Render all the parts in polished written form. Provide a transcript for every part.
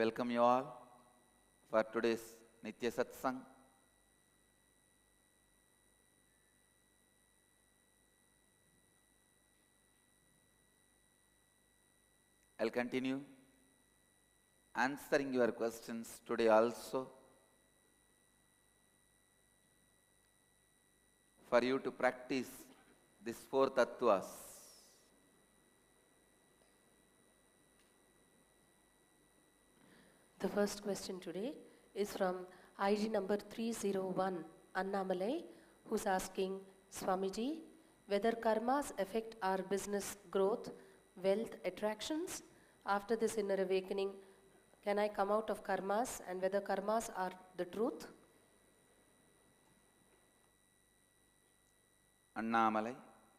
welcome you all for today's Nitya Satsang. I'll continue answering your questions today also for you to practice these four tattvas. The first question today is from ID number 301, Annamalai, who's asking, Swamiji, whether karmas affect our business growth, wealth, attractions? After this inner awakening, can I come out of karmas, and whether karmas are the truth? Annamalai,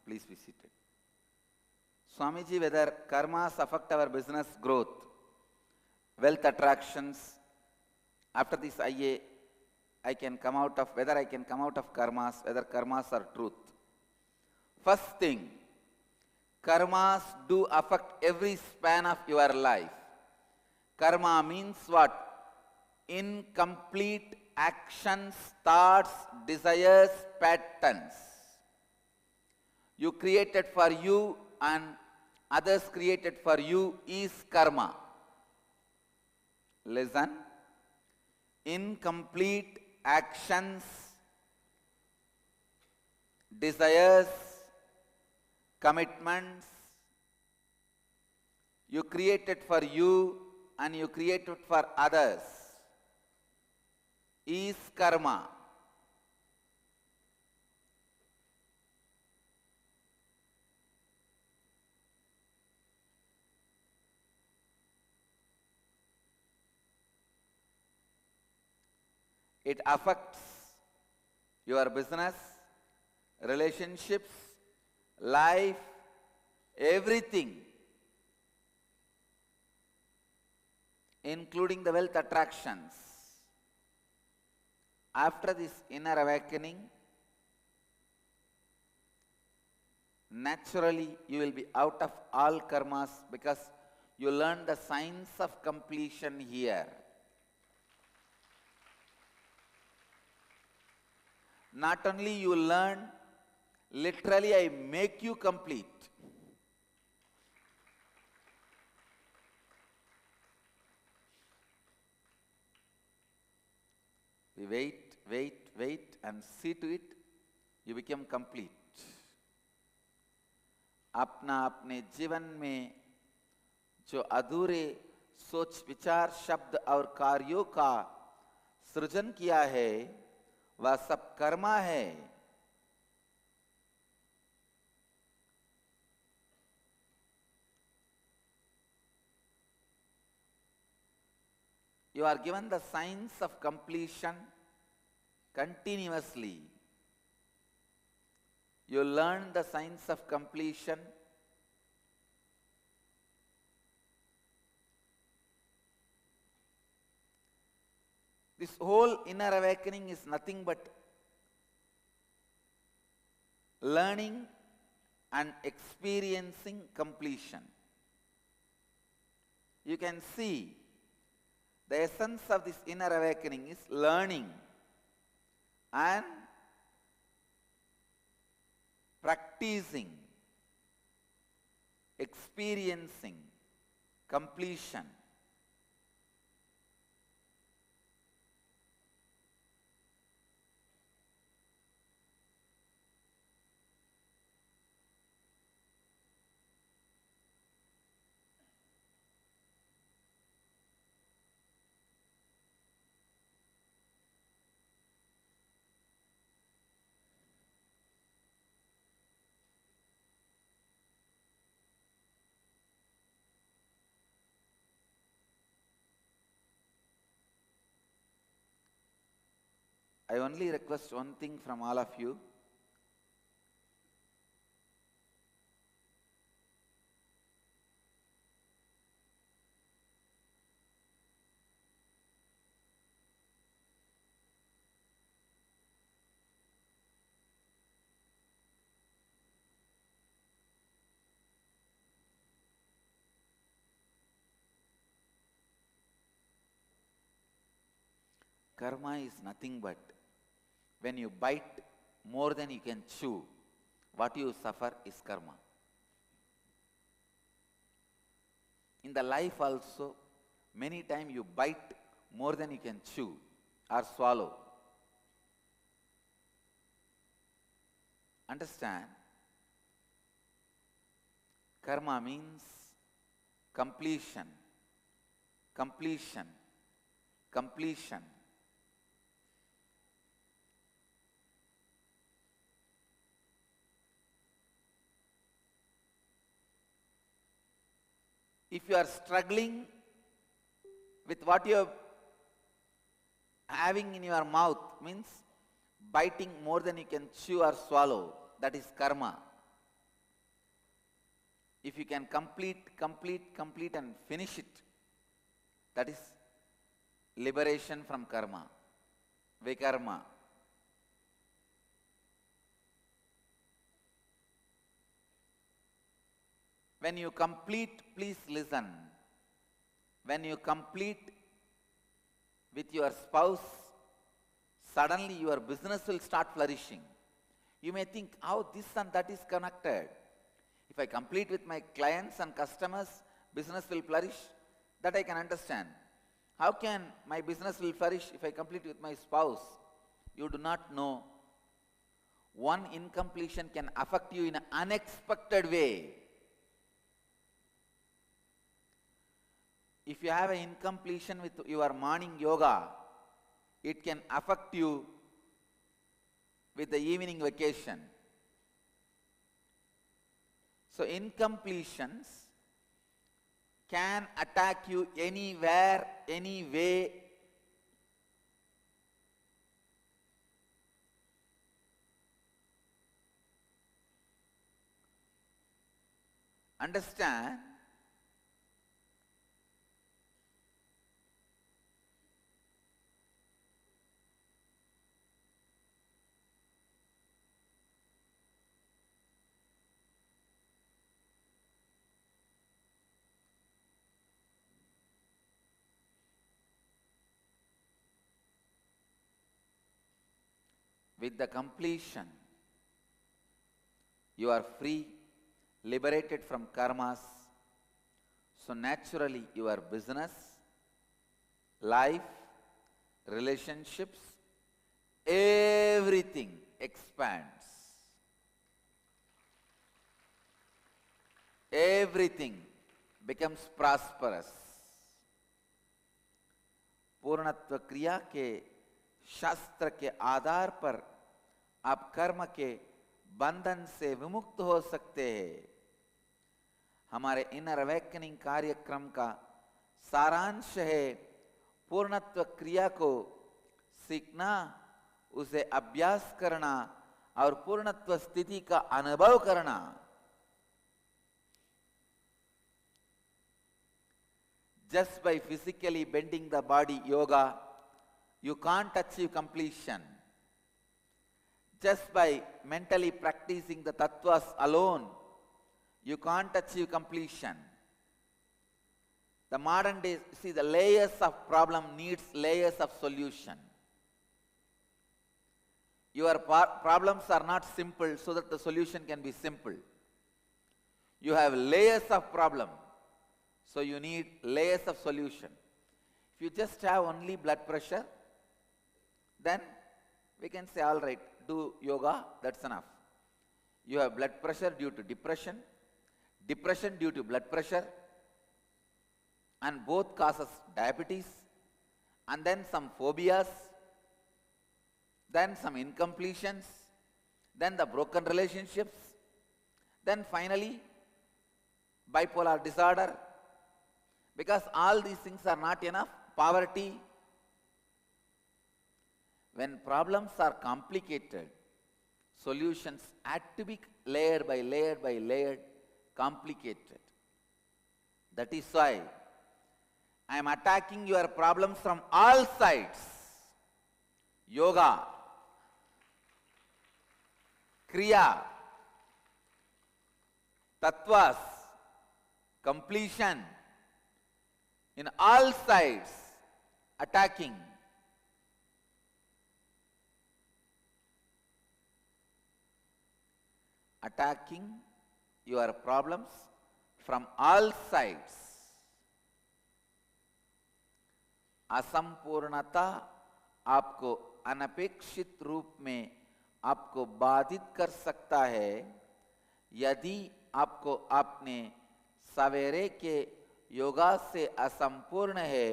please be seated. Swamiji, whether karmas affect our business growth, wealth attractions, after this I can come out of, whether I can come out of karmas, whether karmas are truth. First thing, karmas do affect every span of your life. Karma means what? Incomplete actions, thoughts, desires, patterns. You created for you and others created for you is karma. Listen, incomplete actions, desires, commitments, you created for you and you created for others is karma. It affects your business, relationships, life, everything, including the wealth attractions. After this inner awakening, naturally you will be out of all karmas because you learn the science of completion here. Not only you learn, literally I make you complete. We wait and see to it, you become complete. अपना अपने जीवन में जो अधूरे सोच विचार शब्द और कार्यों का सृजन किया है वह सब कर्मा है. You are given the science of completion continuously. You learn the science of completion. This whole inner awakening is nothing but learning and experiencing completion. You can see the essence of this inner awakening is learning and practicing, experiencing completion. I only request one thing from all of you. karma is nothing but when you bite more than you can chew, what you suffer is karma. In the life also, many times you bite more than you can chew or swallow. Understand? Karma means completion, completion, completion. If you are struggling with what you are having in your mouth, means biting more than you can chew or swallow, that is karma. If you can complete and finish it, that is liberation from karma, vikarma. When you complete, please listen. When you complete with your spouse, suddenly your business will start flourishing. You may think how this and that is connected. If I complete with my clients and customers, business will flourish. That I can understand. How can my business will flourish if I complete with my spouse? You do not know. One incompletion can affect you in an unexpected way. If you have an incompletion with your morning yoga, it can affect you with the evening vacation. So incompletions can attack you anywhere, any way. Understand? With the completion, you are free, liberated from karmas. So naturally your business, life, relationships, everything expands. Everything becomes prosperous. पूर्णत्व क्रिया के शास्त्र के आधार पर आप कर्म के बंधन से विमुक्त हो सकते हैं। हमारे इनर अवेकनिंग कार्यक्रम का सारांश है पूर्णत्व क्रिया को सीखना, उसे अभ्यास करना और पूर्णत्व स्थिति का अनुभव करना। Just by physically bending the body yoga, you can't achieve completion. Just by mentally practicing the tattvas alone, you can't achieve completion. The modern day, see, the layers of problem needs layers of solution. Your problems are not simple so that the solution can be simple. You have layers of problem, so you need layers of solution. If you just have only blood pressure, then we can say, all right, do yoga, that's enough. You have blood pressure due to depression, depression due to blood pressure, and both causes diabetes, and then some phobias, then some incompletions, then the broken relationships, then finally bipolar disorder. Because all these things are not enough, poverty. When problems are complicated, solutions had to be layer by layer by layer complicated. That is why I am attacking your problems from all sides. Yoga, Kriya, Tattvas, completion, in all sides attacking. attacking your problems from all sides. असंपूर्णता आपको अनपेक्षित रूप में आपको बाधित कर सकता है यदि आपको अपने सवेरे के योगा से असंपूर्ण है।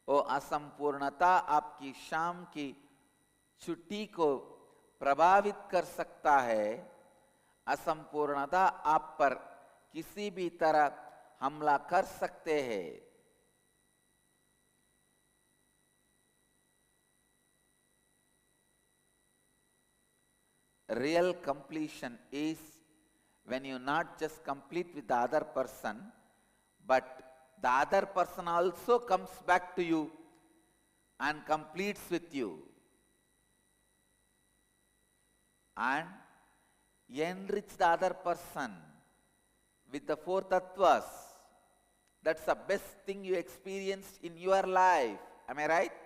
वो असंपूर्णता आपकी शाम की छुट्टी को प्रभावित कर सकता है। असंपूर्णता आप पर किसी भी तरह हमला कर सकते हैं। Real completion is when you not just complete with the other person, but the other person also comes back to you and completes with you. And enrich the other person with the four tattvas. That's the best thing you experienced in your life. Am I right?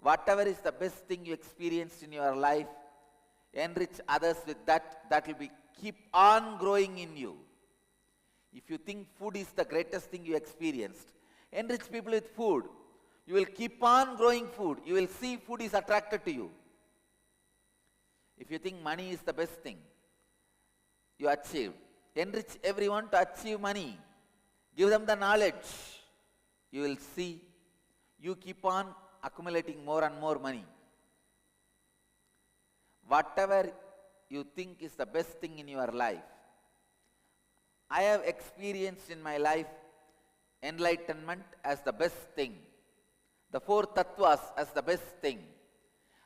Whatever is the best thing you experienced in your life, enrich others with that. That will be keep on growing in you. If you think food is the greatest thing you experienced, enrich people with food. You will keep on growing food. You will see food is attracted to you. If you think money is the best thing you achieved, enrich everyone to achieve money. Give them the knowledge. You will see you keep on accumulating more and more money. Whatever you think is the best thing in your life, I have experienced in my life enlightenment as the best thing, the four tattvas as the best thing.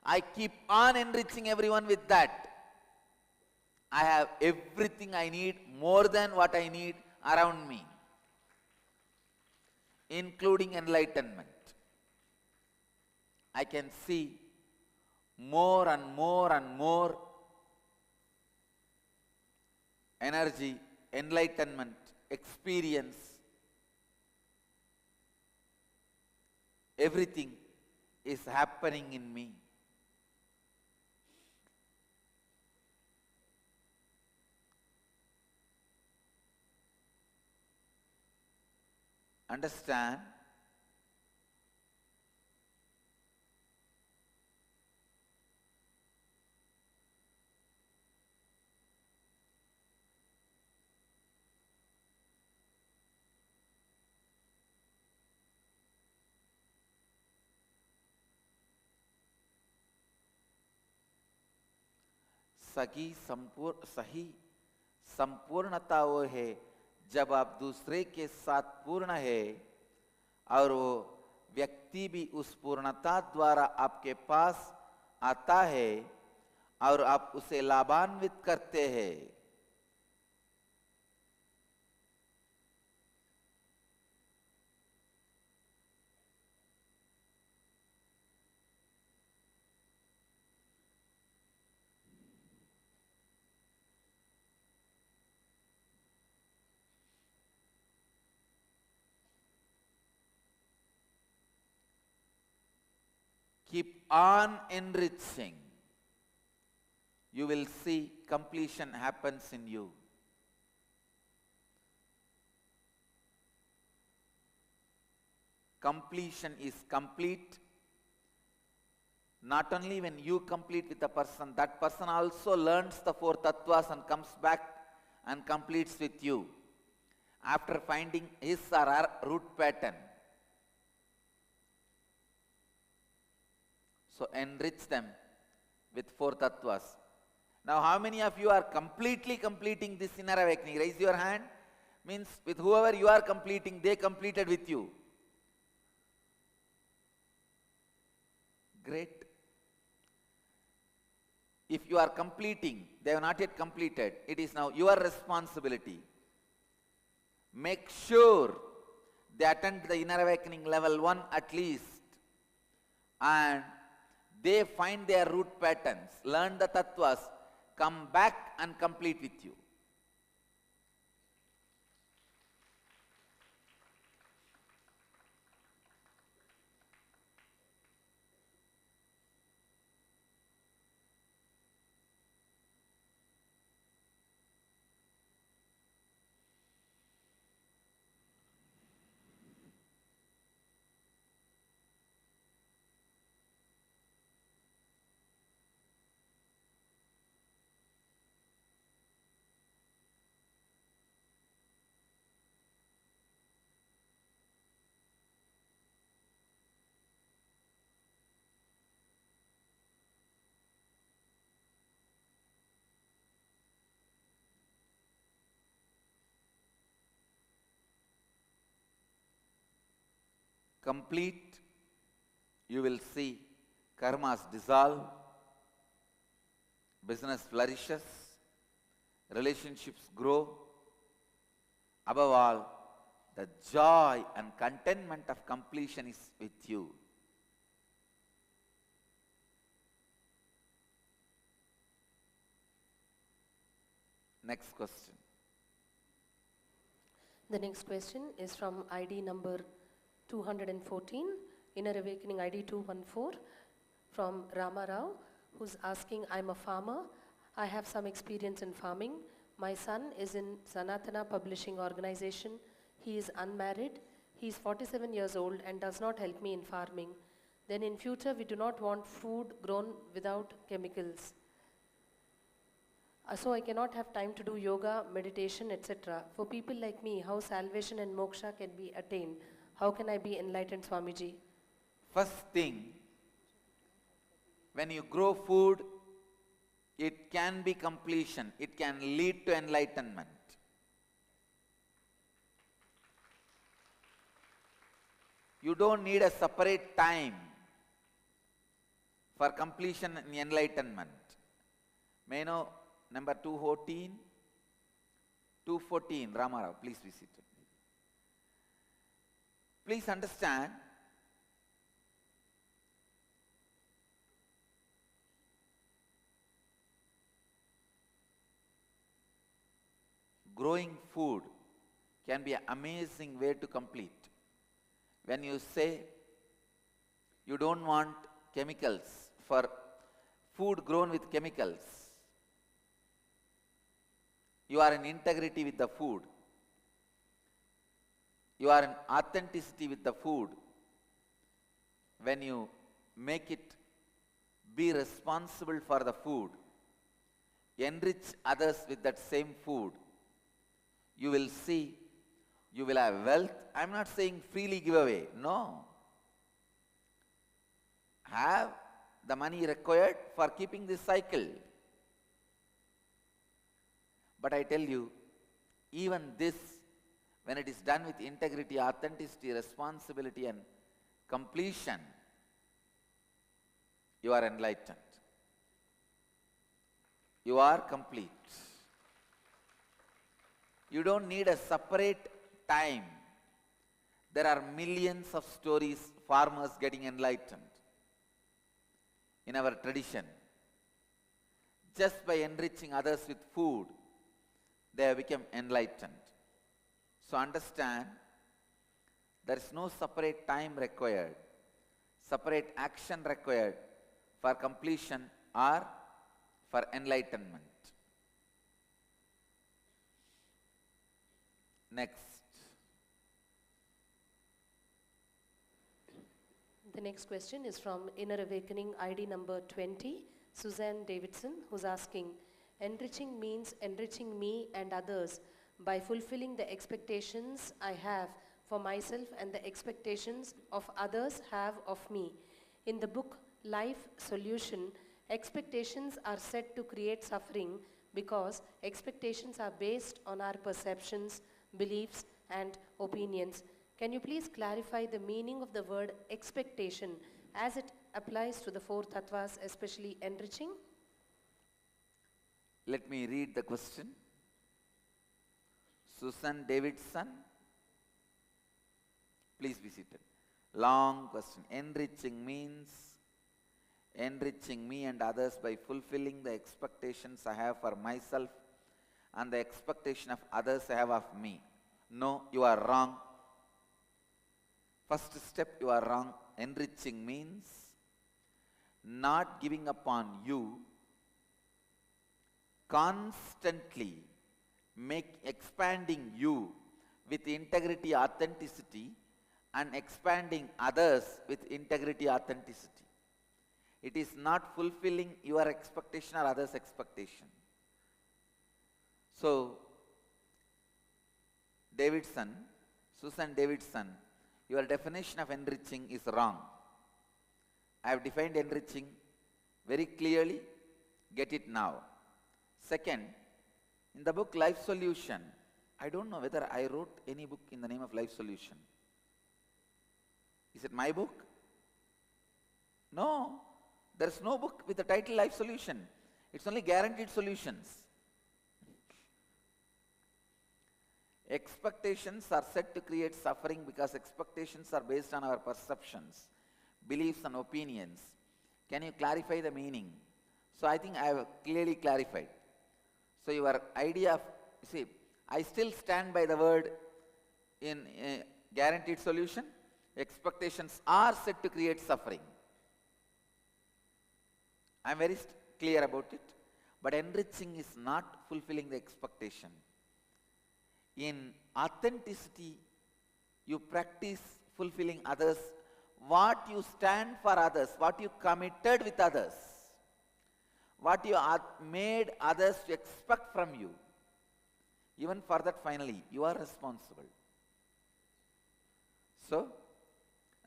I keep on enriching everyone with that. I have everything I need, more than what I need around me, including enlightenment. I can see more and more and more energy, enlightenment, experience. Everything is happening in me. Understand? सही संपूर्णता वो है जब आप दूसरे के साथ पूर्ण है और वो व्यक्ति भी उस पूर्णता द्वारा आपके पास आता है और आप उसे लाभान्वित करते हैं। Keep on enriching. You will see completion happens in you. Completion is complete not only when you complete with a person, that person also learns the four tattvas and comes back and completes with you after finding his or her root pattern. So enrich them with four tattvas. Now how many of you are completely completing this inner awakening? Raise your hand. Means with whoever you are completing, they completed with you. Great. If you are completing, they have not yet completed, it is now your responsibility. Make sure they attend the inner awakening level 1 at least, and they find their root patterns, learn the tattvas, come back and complete with you. complete, you will see karmas dissolve, business flourishes, relationships grow. Above all, the joy and contentment of completion is with you. Next question. The next question is from ID number 214, Inner Awakening ID 214, from Rama Rao, who's asking, I'm a farmer. I have some experience in farming. My son is in Sanatana Publishing Organization. He is unmarried. He is 47 years old and does not help me in farming. Then in future, we do not want food grown without chemicals. So I cannot have time to do yoga, meditation, etc. For people like me, how salvation and moksha can be attained? How can I be enlightened, Swamiji? First thing, when you grow food, it can be completion. It can lead to enlightenment. You don't need a separate time for completion and enlightenment. May I know number 214? 214, Ramarao, please visit it. Please understand, growing food can be an amazing way to complete. When you say you don't want chemicals for food grown with chemicals, you are in integrity with the food. You are in authenticity with the food. When you make it be responsible for the food, enrich others with that same food, you will see, you will have wealth. I am not saying freely give away, no. Have the money required for keeping this cycle. But I tell you, even this, when it is done with integrity, authenticity, responsibility and completion, you are enlightened. You are complete. You don't need a separate time. There are millions of stories, farmers getting enlightened in our tradition. Just by enriching others with food, they have become enlightened. So understand, there is no separate time required, separate action required for completion or for enlightenment. Next. The next question is from Inner Awakening ID number 20, Suzanne Davidson, who's asking, enriching means enriching me and others by fulfilling the expectations I have for myself and the expectations of others have of me. In the book Life Solution, expectations are said to create suffering because expectations are based on our perceptions, beliefs and opinions. Can you please clarify the meaning of the word expectation as it applies to the four tattvas, especially enriching? Let me read the question. Susan Davidson, please be seated. Long question. Enriching means enriching me and others by fulfilling the expectations I have for myself and the expectation of others I have of me. No, you are wrong. First step, you are wrong. Enriching means not giving up on you, constantly expanding you with integrity, authenticity, and expanding others with integrity, authenticity. It is not fulfilling your expectation or others' expectation. So, Davidson, Susan Davidson, your definition of enriching is wrong. I have defined enriching very clearly. Get it now. Second, in the book Life Solution, I don't know whether I wrote any book in the name of Life Solution. Is it my book? No. There is no book with the title Life Solution. It's only guaranteed solutions. Expectations are said to create suffering because expectations are based on our perceptions, beliefs and opinions. Can you clarify the meaning? So I think I have clearly clarified. So your idea of, see, I still stand by the word in guaranteed solution. Expectations are said to create suffering. I am very clear about it. But enriching is not fulfilling the expectation. In authenticity, you practice fulfilling others, what you stand for others, what you committed with others, what you made others to expect from you. Even for that, finally, you are responsible. So,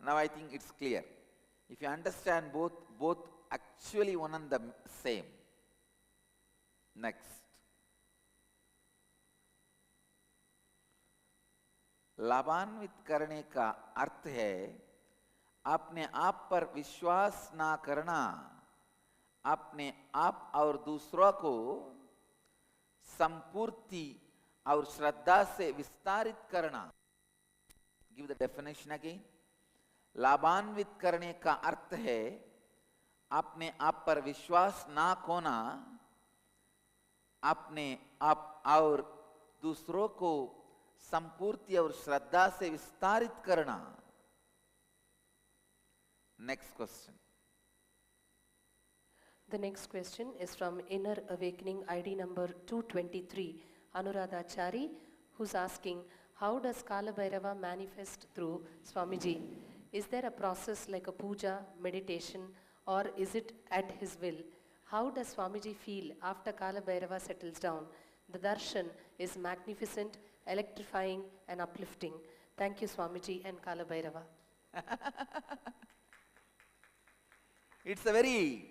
now I think it's clear. If you understand both actually one and the same. Next. लाभान्वित करने का अर्थ है अपने आप पर विश्वास ना करना, अपने आप और दूसरों को संपूर्ति और श्रद्धा से विस्तारित करना. Give the definition again. लाभान्वित करने का अर्थ है अपने आप पर विश्वास ना खोना, अपने आप और दूसरों को संपूर्ति और श्रद्धा से विस्तारित करना. Next question. The next question is from Inner Awakening ID number 223, Anuradha Chari, who's asking, how does Kalabhairava manifest through Swamiji? Is there a process like a puja, meditation, or is it at his will? How does Swamiji feel after Kalabhairava settles down? The darshan is magnificent, electrifying and uplifting. Thank you, Swamiji and Kalabhairava. It's a very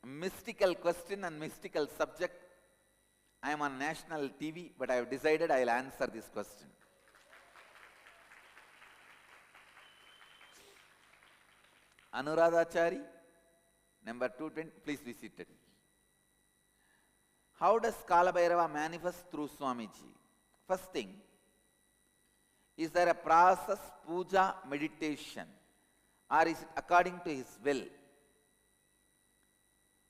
mystical question and mystical subject. I am on national TV, but I have decided I will answer this question. Anuradhachari, number 220, please be seated. How does Kalabhairava manifest through Swamiji? First thing, is there a process, puja, meditation, or is it according to his will?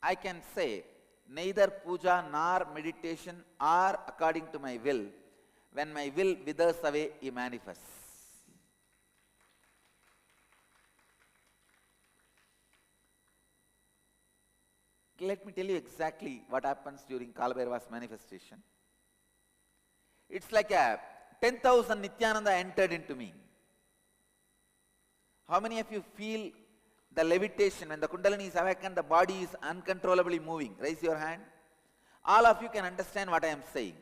I can say neither puja nor meditation are according to my will. When my will withers away, he manifests. Let me tell you exactly what happens during Kalabhairava's manifestation. It's like a 10,000 Nithyananda entered into me. How many of you feel the levitation when the Kundalini is awakened, the body is uncontrollably moving? Raise your hand. All of you can understand what I am saying.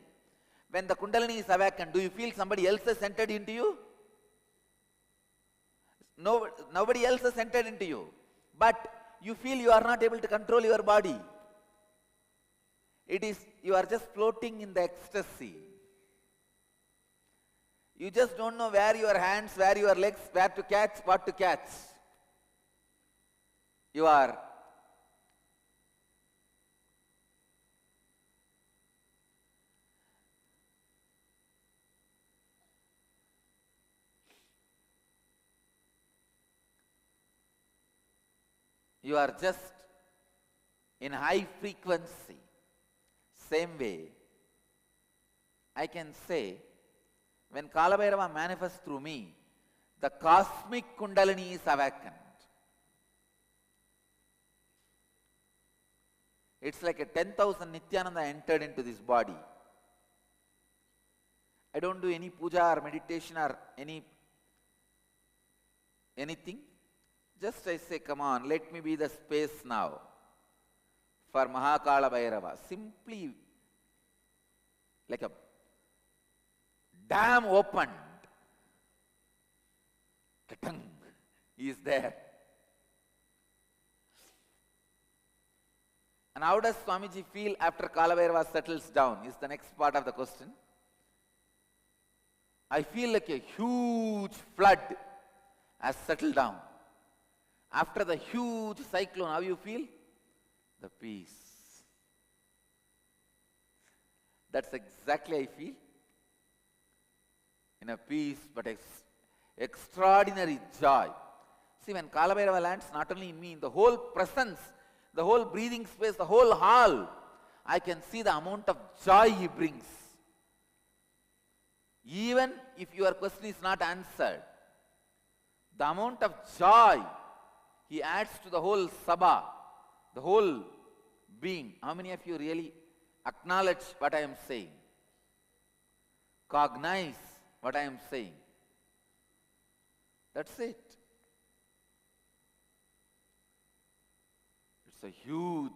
When the Kundalini is awakened, do you feel somebody else has entered into you? No, nobody else has entered into you. But you feel you are not able to control your body. It is, you are just floating in the ecstasy. You just don't know where your hands, where your legs, where to catch, what to catch. You are just in high frequency. Same way, I can say, when Kalabhairava manifests through me, the cosmic Kundalini is awakened. It's like a 10,000 Nithyananda entered into this body. I don't do any puja or meditation or anything. Just I say, come on, let me be the space now for Kalabhairava. Simply like a dam opened. He is there. And how does Swamiji feel after Kalabhairava settles down is the next part of the question. I feel like a huge flood has settled down. After the huge cyclone, how you feel? The peace. That's exactly how I feel. In a peace, but extraordinary joy. See, when Kalabhairava lands, not only in me, in the whole presence, the whole breathing space, the whole hall, I can see the amount of joy he brings. Even if your question is not answered, the amount of joy he adds to the whole sabha, the whole being. How many of you really acknowledge what I am saying? Cognize what I am saying. That's it. It's a huge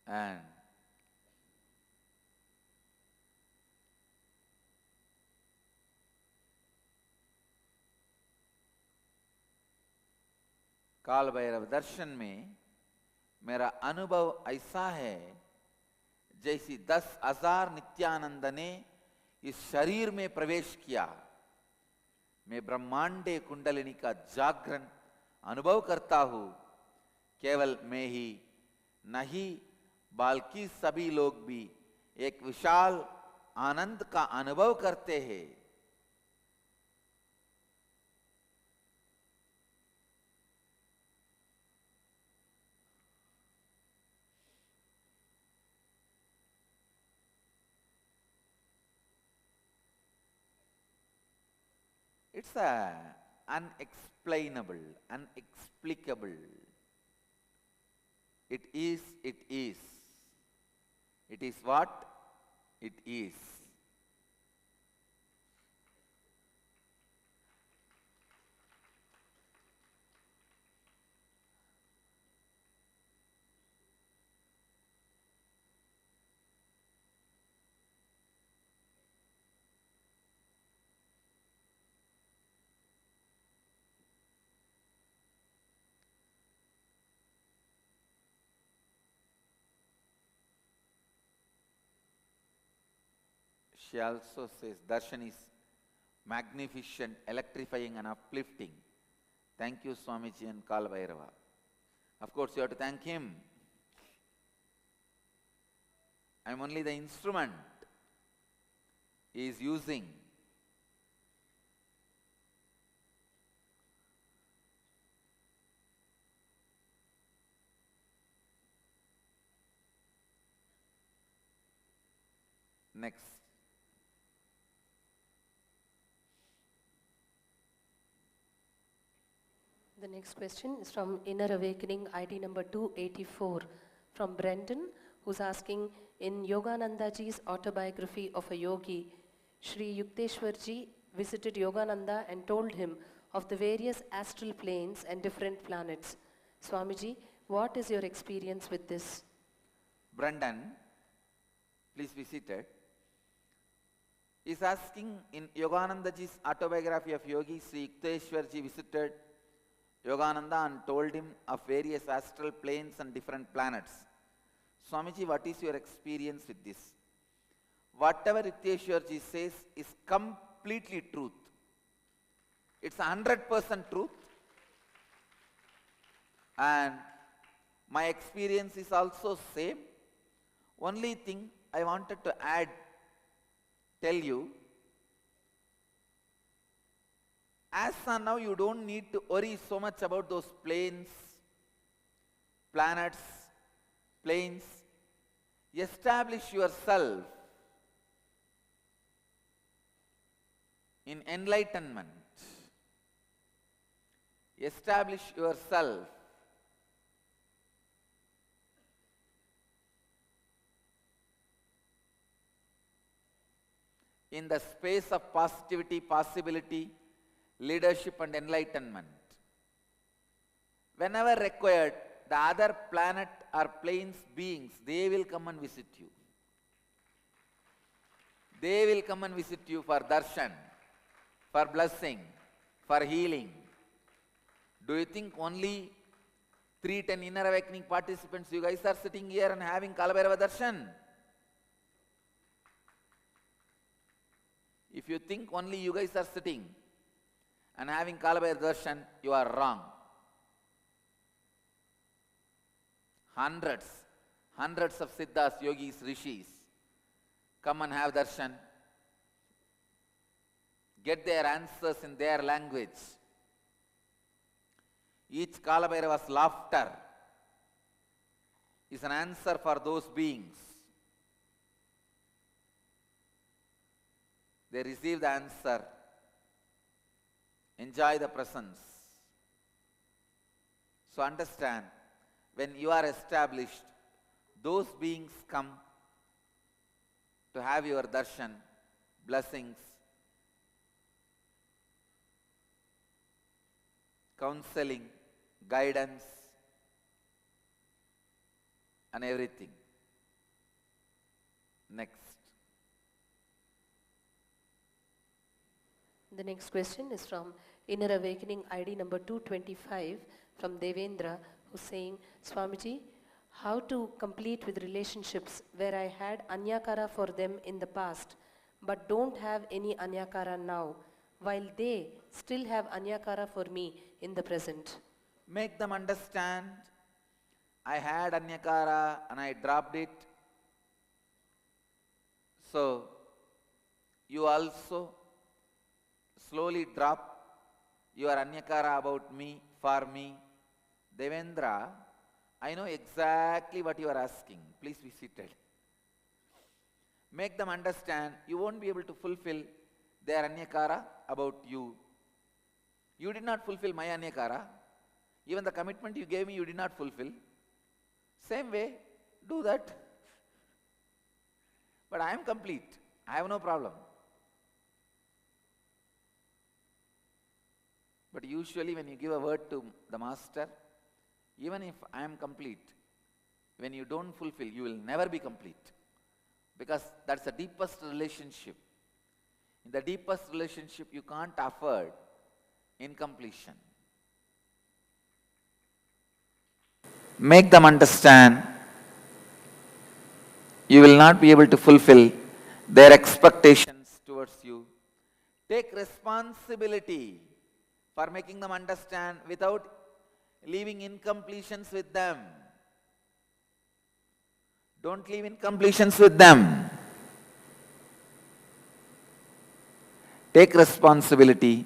and Kaal Bhairav दर्शन में मेरा अनुभव ऐसा है जैसे 10,000 नित्यानंद ने इस शरीर में प्रवेश किया. मैं ब्रह्मांडे कुंडलिनी का जागरण अनुभव करता हूँ. केवल मैं ही नहीं बल्कि सभी लोग भी एक विशाल आनंद का अनुभव करते हैं. It's unexplainable, unexplicable. It is, it is. It is what it is. She also says, Darshan is magnificent, electrifying and uplifting. Thank you, Swamiji and Kalabhairava. Of course, you have to thank him. I am only the instrument he is using. Next. The next question is from Inner Awakening, ID number 284, from Brendan, who's asking, in Yoganandaji's autobiography of a yogi, Sri Yukteswarji visited Yogananda and told him of the various astral planes and different planets. Swamiji, what is your experience with this? Brendan, please be seated. Is asking, in Yoganandaji's autobiography of yogi, Sri Yukteswarji visited Yogananda and told him of various astral planes and different planets. Swamiji, what is your experience with this? Whatever Yukteswarji says is completely truth. It's 100% truth. And my experience is also same. Only thing I wanted to tell you, as of now, you don't need to worry so much about those planes, planets, planes. Establish yourself in enlightenment. Establish yourself in the space of positivity, possibility, leadership and enlightenment. Whenever required, the other planet or planes beings, they will come and visit you. They will come and visit you for darshan, for blessing, for healing. Do you think only 310 inner awakening participants, you guys are sitting here and having Kalabhairava darshan? If you think only you guys are sitting and having Kalabhairava darshan, you are wrong. Hundreds of siddhas, yogis, rishis come and have darshan, get their answers in their language. Each Kalabhairava's laughter is an answer for those beings. They receive the answer, enjoy the presence. So understand, when you are established, those beings come to have your darshan, blessings, counseling, guidance, and everything. Next. The next question is from Inner Awakening ID number 225 from Devendra, who's saying, Swamiji, how to complete with relationships where I had anyakara for them in the past but don't have any anyakara now, while they still have anyakara for me in the present? Make them understand, I had anyakara and I dropped it. So, you also slowly drop your anyakara about me, for me. Devendra, I know exactly what you are asking. Please be seated. Make them understand, you won't be able to fulfill their anyakara about you. You did not fulfill my anyakara. Even the commitment you gave me, you did not fulfill. Same way, do that. But I am complete. I have no problem. But usually when you give a word to the master, even if I am complete, when you don't fulfill, you will never be complete. Because that's the deepest relationship. In the deepest relationship, you can't afford incompletion. Make them understand, you will not be able to fulfill their expectations towards you. Take responsibility for making them understand without leaving incompletions with them. Don't leave incompletions with them. Take responsibility.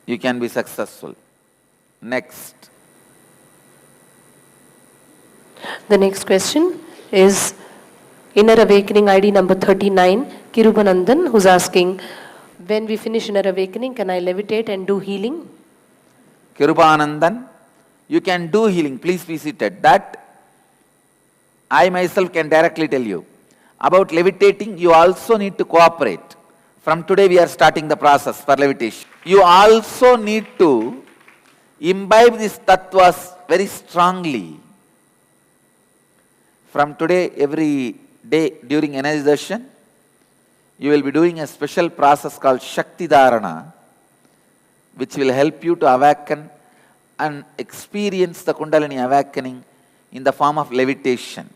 You can be successful. Next. The next question is Inner Awakening ID number 39, Kirubanandan, who's asking, when we finish Inner Awakening, can I levitate and do healing? Kirubanandan, you can do healing. Please be seated. That I myself can directly tell you. About levitating, you also need to cooperate. From today we are starting the process for levitation. You also need to imbibe these tattvas very strongly. From today, every day during energization, you will be doing a special process called Shakti Dharana, which will help you to awaken and experience the Kundalini awakening in the form of levitation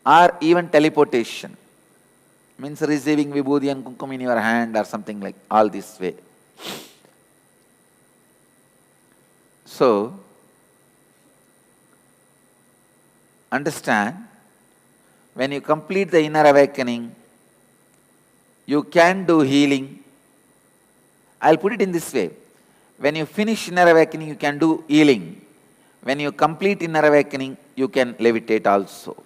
or even teleportation. Means receiving vibhuti and kumkum in your hand or something like all this way. So, understand, when you complete the inner awakening, you can do healing. I'll put it in this way. When you finish inner awakening, you can do healing. When you complete inner awakening, you can levitate also.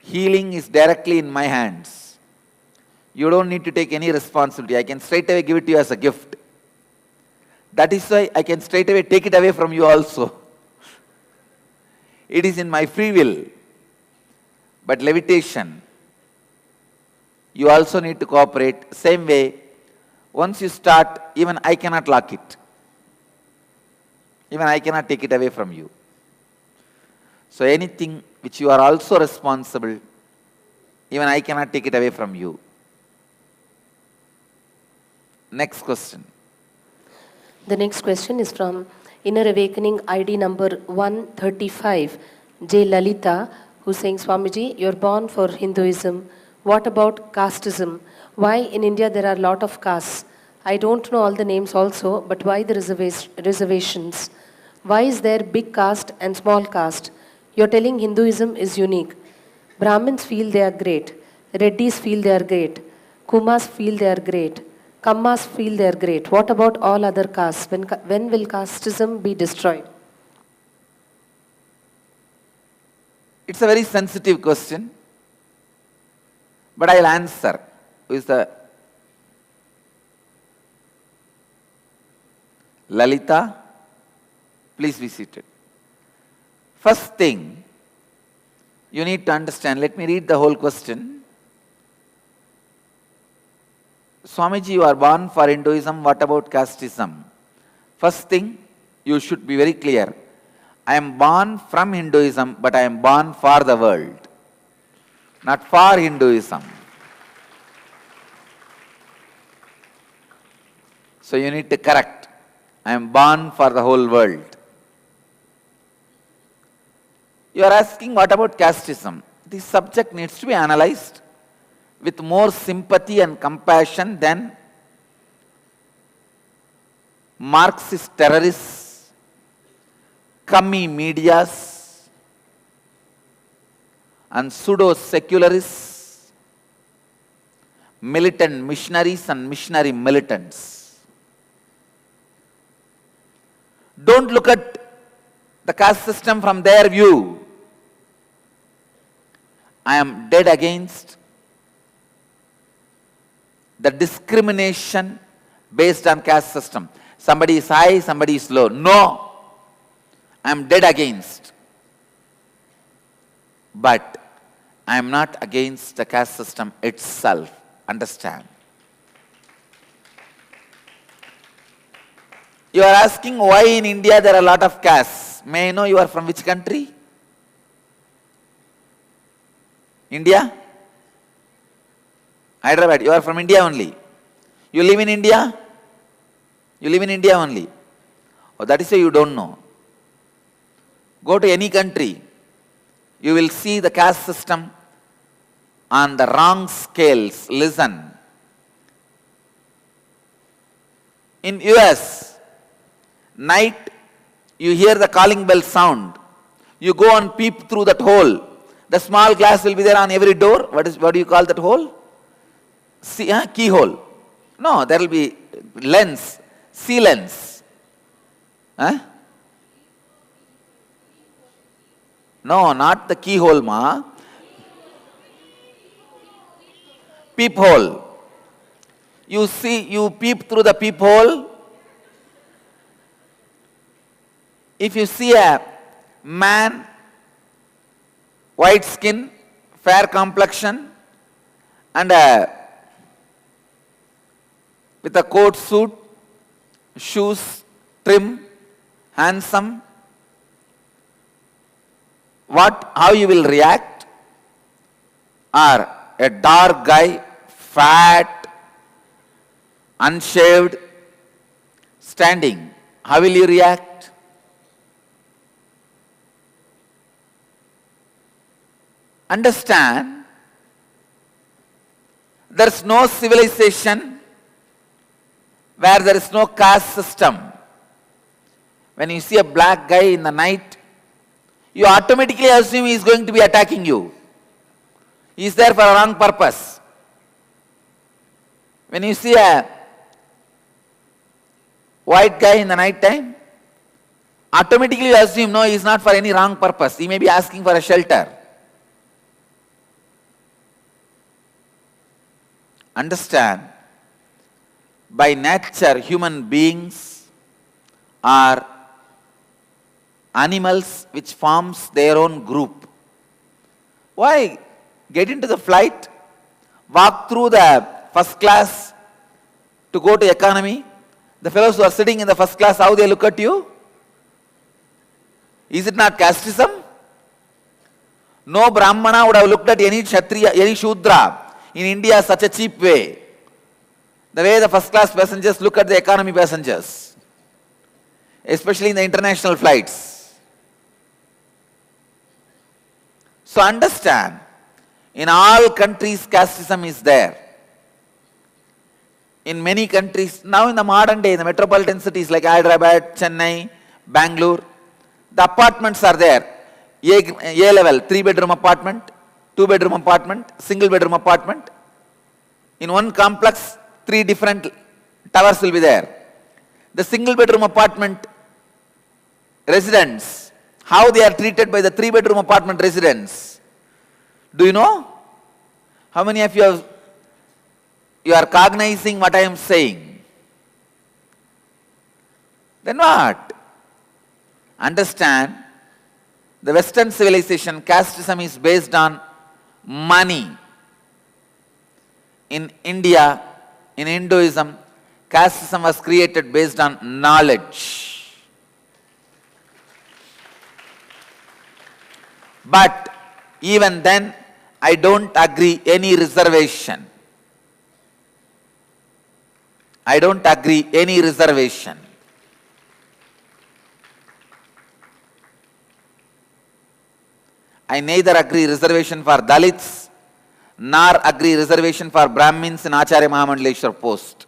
Healing is directly in my hands. You don't need to take any responsibility. I can straight away give it to you as a gift. That is why I can straight away take it away from you also. It is in my free will. But levitation, you also need to cooperate. Same way, once you start, even I cannot lock it. Even I cannot take it away from you. So anything which you are also responsible, even I cannot take it away from you. Next question. The next question is from Inner Awakening ID number 135, J. Lalita, who's saying, Swamiji, you're born for Hinduism. What about casteism? Why in India there are a lot of castes? I don't know all the names also, but why the reservations? Why is there big caste and small caste? You're telling Hinduism is unique. Brahmins feel they are great. Reddis feel they are great. Kumas feel they are great. Kammas feel they are great. What about all other castes? When will casteism be destroyed? It's a very sensitive question, but I'll answer. Who is the Lalita? Please be seated. First thing, you need to understand, let me read the whole question. Swamiji, you are born for Hinduism, what about casteism? First thing, you should be very clear. I am born from Hinduism, but I am born for the world, not for Hinduism. So you need to correct. I am born for the whole world. You are asking what about casteism? This subject needs to be analyzed with more sympathy and compassion than Marxist terrorists, commie medias, and pseudo-secularists, militant missionaries and missionary militants. Don't look at the caste system from their view. I am dead against the discrimination based on caste system. Somebody is high, somebody is low. No, I am dead against. But I am not against the caste system itself. Understand? You are asking why in India there are a lot of castes. May I know you are from which country? India? Hyderabad. You are from India only. You live in India? You live in India only. Oh, that is why you don't know. Go to any country. You will see the caste system on the wrong scales. Listen. In US, night you hear the calling bell sound. You go and peep through that hole. The small glass will be there on every door. What do you call that hole? See, keyhole. No, there will be lens, sea lens. Huh? No, not the keyhole, ma. Peephole. You see, you peep through the peephole. If you see a man, white skin, fair complexion, and with a coat suit, shoes, trim, handsome, how you will react? Or a dark guy, fat, unshaved, standing, how will you react? Understand, there is no civilization where there is no caste system. When you see a black guy in the night, you automatically assume he is going to be attacking you. He is there for a wrong purpose. When you see a white guy in the night time, automatically you assume, no, he is not for any wrong purpose. He may be asking for a shelter. Understand, by nature, human beings are animals which forms their own group. Why get into the flight, walk through the first class to go to economy? The fellows who are sitting in the first class, how they look at you? Is it not casteism? No Brahmana would have looked at any Kshatriya, any Shudra in India such a cheap way. The way the first class passengers look at the economy passengers, especially in the international flights. So understand, in all countries casteism is there. In many countries, now in the modern day, in the metropolitan cities like Hyderabad, Chennai, Bangalore, the apartments are there. A level, 3-bedroom apartment, 2-bedroom apartment, single-bedroom apartment. In one complex, 3 different towers will be there. The single-bedroom apartment residents, how they are treated by the 3-bedroom apartment residents. Do you know? How many of you are cognizing what I am saying? Then what? Understand, the Western civilization, casteism is based on money. In India, in Hinduism, casteism was created based on knowledge. But even then, I don't agree any reservation. I don't agree any reservation. I neither agree reservation for Dalits, nor agree reservation for Brahmins in Acharya Mahamandaleshwar post.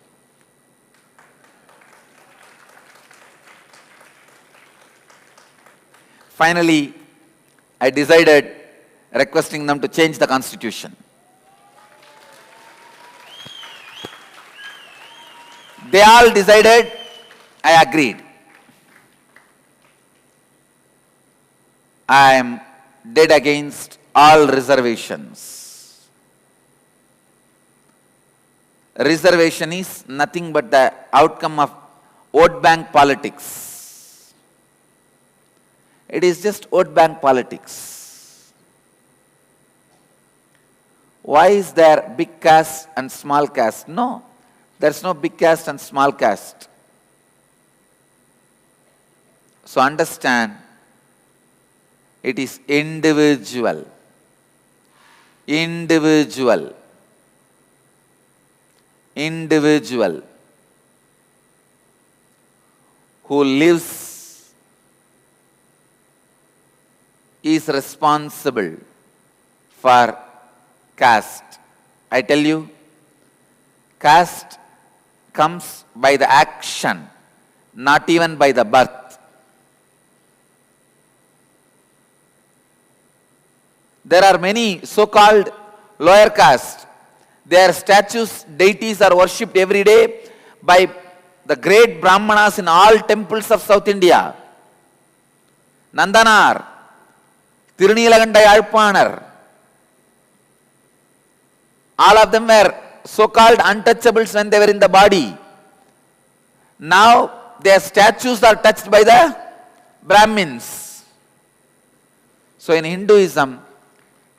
Finally, I decided requesting them to change the constitution. They all decided, I agreed. I am dead against all reservations. Reservation is nothing but the outcome of vote bank politics. It is just vote bank politics. Why is there big caste and small caste? No, there's no big caste and small caste. So understand, it is individual. Individual. Individual who lives is responsible for caste. I tell you, caste comes by the action, not even by the birth. There are many so-called lower caste. Their statues, deities are worshipped every day by the great Brahmanas in all temples of South India. Nandanar, Tirunilaganda Yalpanar, all of them were so-called untouchables when they were in the body. Now their statues are touched by the Brahmins. So in Hinduism,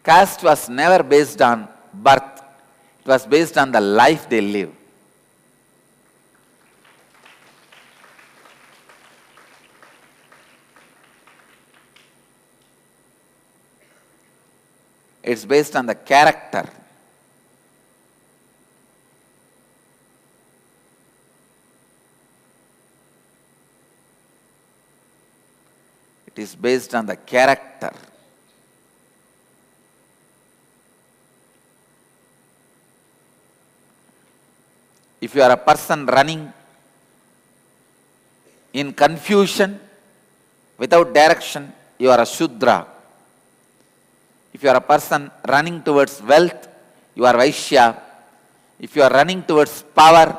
caste was never based on birth. It was based on the life they live. It's based on the character. It is based on the character. If you are a person running in confusion, without direction, you are a Shudra. If you are a person running towards wealth, you are Vaisya. If you are running towards power,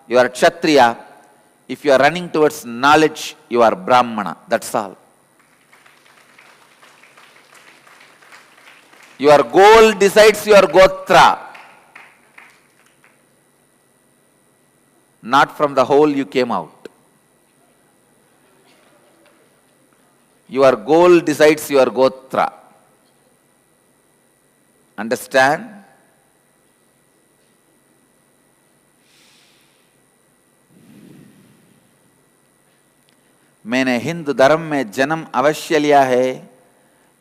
you are Kshatriya. If you are running towards knowledge, you are Brahmana. That's all. Your goal decides your Gotra. Not from the hole you came out. Your goal decides your Gotra. Understand? मैंने हिंदू धर्म में जन्म अवश्य लिया है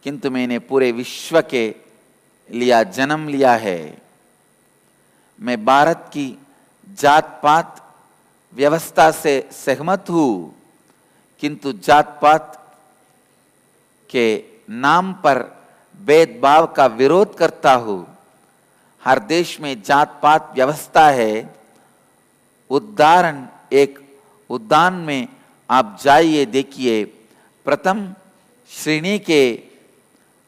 किंतु मैंने पूरे विश्व के लिया जन्म लिया है। मैं भारत की जात पात व्यवस्था से सहमत हूं, किंतु जात पात के नाम पर भेदभाव का विरोध करता हूं। हर देश में जात पात व्यवस्था है। उदाहरण एक उद्यान में आप जाइए, देखिए, प्रथम श्रेणी के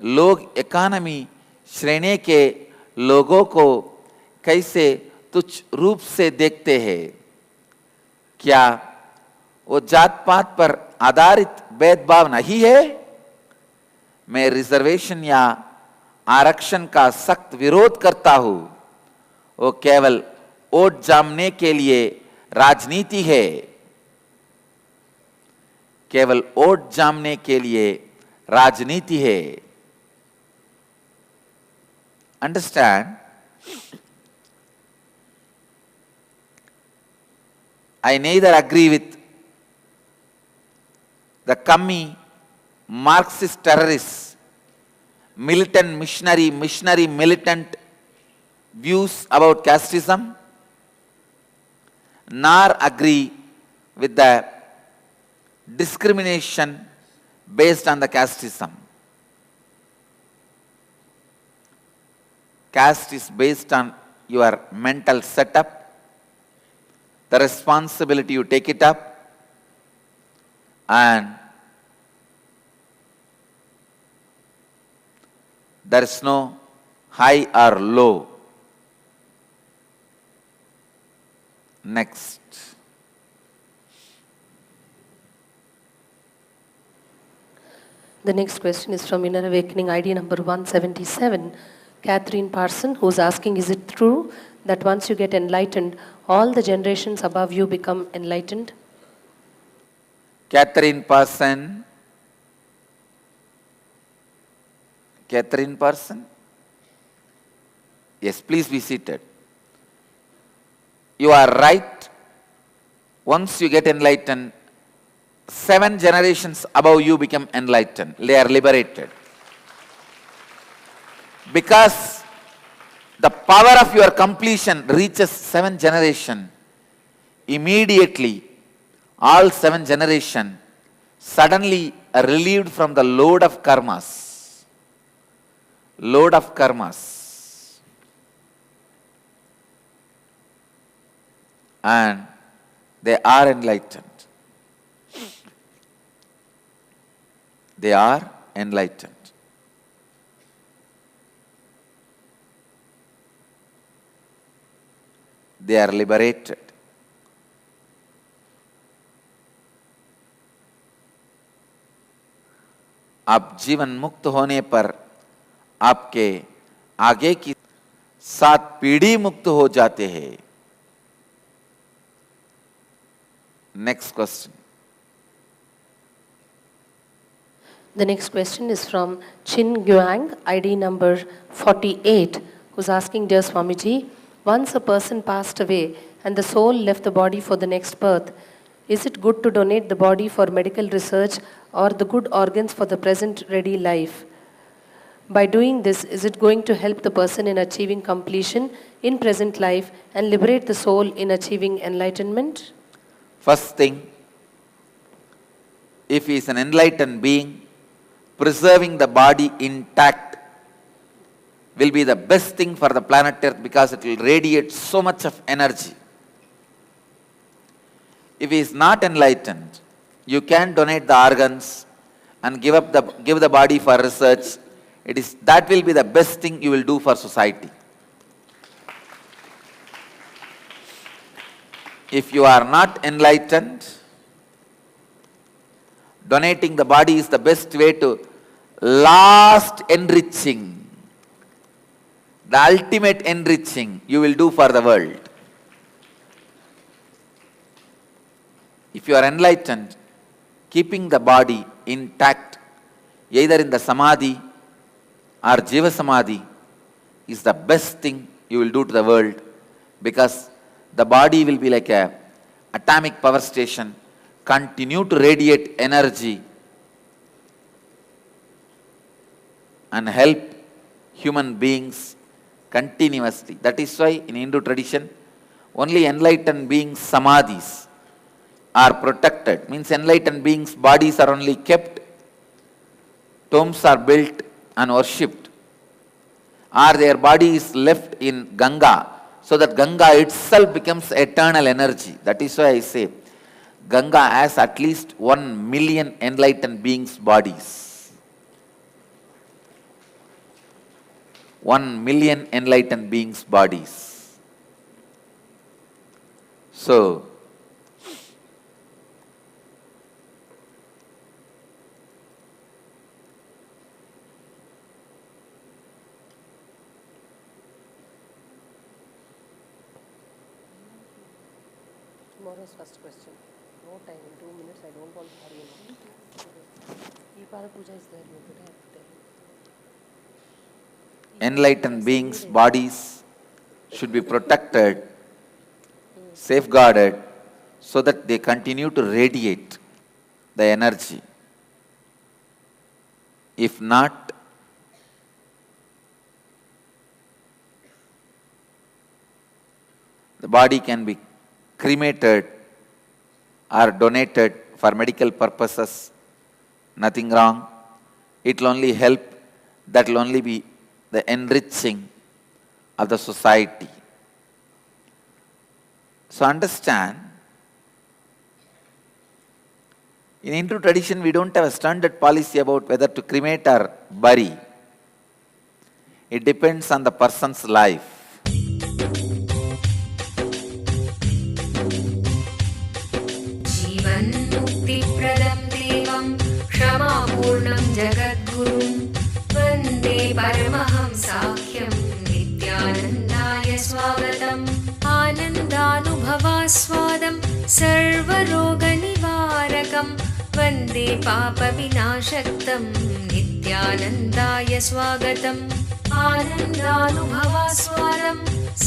लोग इकोनॉमी श्रेणी के लोगों को कैसे तुच्छ रूप से देखते हैं। क्या वो जात पात पर आधारित भेदभाव नहीं है? मैं रिजर्वेशन या आरक्षण का सख्त विरोध करता हूं। वो केवल वोट जमाने के लिए राजनीति है, केवल वोट जमाने के लिए राजनीति है। Understand? I neither agree with the commie, Marxist terrorists, militant missionary militant views about casteism, nor agree with the discrimination based on the casteism. Caste is based on your mental setup, the responsibility you take it up, and there is no high or low. Next. The next question is from Inner Awakening ID number 177. Catherine Parson, who's asking, is it true that once you get enlightened, all the generations above you become enlightened? Catherine Parson. Catherine Parson? Yes, please be seated. You are right. Once you get enlightened, 7 generations above you become enlightened. They are liberated. Because the power of your completion reaches 7 generations, immediately all 7 generations suddenly are relieved from the load of karmas. Load of karmas. And they are enlightened. They are enlightened. They are liberated. आप जीवन मुक्त होने पर आपके आगे की 7 पीढ़ी मुक्त हो जाते हैं. Next question. The next question is from Chin Guang, ID number 48, who's asking, Dear Swamiji, once a person passed away and the soul left the body for the next birth, is it good to donate the body for medical research or the good organs for the present ready life? By doing this, is it going to help the person in achieving completion in present life and liberate the soul in achieving enlightenment? First thing, if he is an enlightened being, preserving the body intact will be the best thing for the planet Earth because it will radiate so much of energy. If he is not enlightened, you can donate the organs and give the body for research. That will be the best thing you will do for society. If you are not enlightened, donating the body is the best way to last enriching, the ultimate enriching you will do for the world. If you are enlightened, keeping the body intact, either in the samadhi or jiva samadhi, is the best thing you will do to the world, because the body will be like an atomic power station, continue to radiate energy and help human beings continuously. That is why in Hindu tradition, only enlightened beings' samadhis are protected. Means enlightened beings' bodies are only kept, tombs are built and worshipped, or their body is left in Ganga, so that Ganga itself becomes eternal energy. That is why I say Ganga has at least 1 million enlightened beings' bodies. 1 million enlightened beings' bodies. So, Tomorrow's first question. No time, 2 minutes. I don't want to hurry you. Deepala Puja is there. You could have to tell. enlightened beings' bodies should be protected, safeguarded, so that they continue to radiate the energy. If not, the body can be cremated or donated for medical purposes, nothing wrong. It will only help, that will only be the enriching of the society. So understand, in Hindu tradition we don't have a standard policy about whether to cremate or bury. It depends on the person's life. क्षमापूर्णं जगद्गुरुं वन्दे परमहंसाख्यं नित्यानन्दाय स्वागतम् आनन्दानुभवास्वादं सर्वरोगनिवारकं वन्दे पापविनाशक्तं नित्यानन्दाय स्वागतम् आनन्दानुभवास्वादं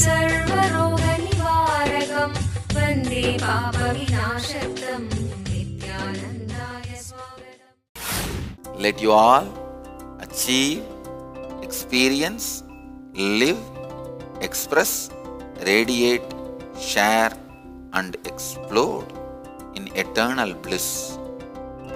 सर्वरोगनिवारकं वन्दे पापविनाशक्तं नित्यानन्दाय स्वागतम्. Let you all achieve, experience, live, express, radiate, share and explode in eternal bliss.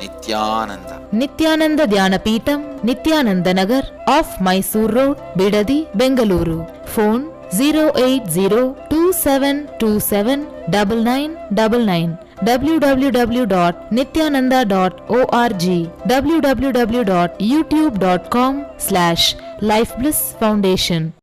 Nithyananda. Nithyananda Dhyanapitham, Nithyananda Nagar, off Mysore Road, Bidadi, Bengaluru. Phone 08027279999. www.nithyananda.org. www.youtube.com/Life Bliss Foundation.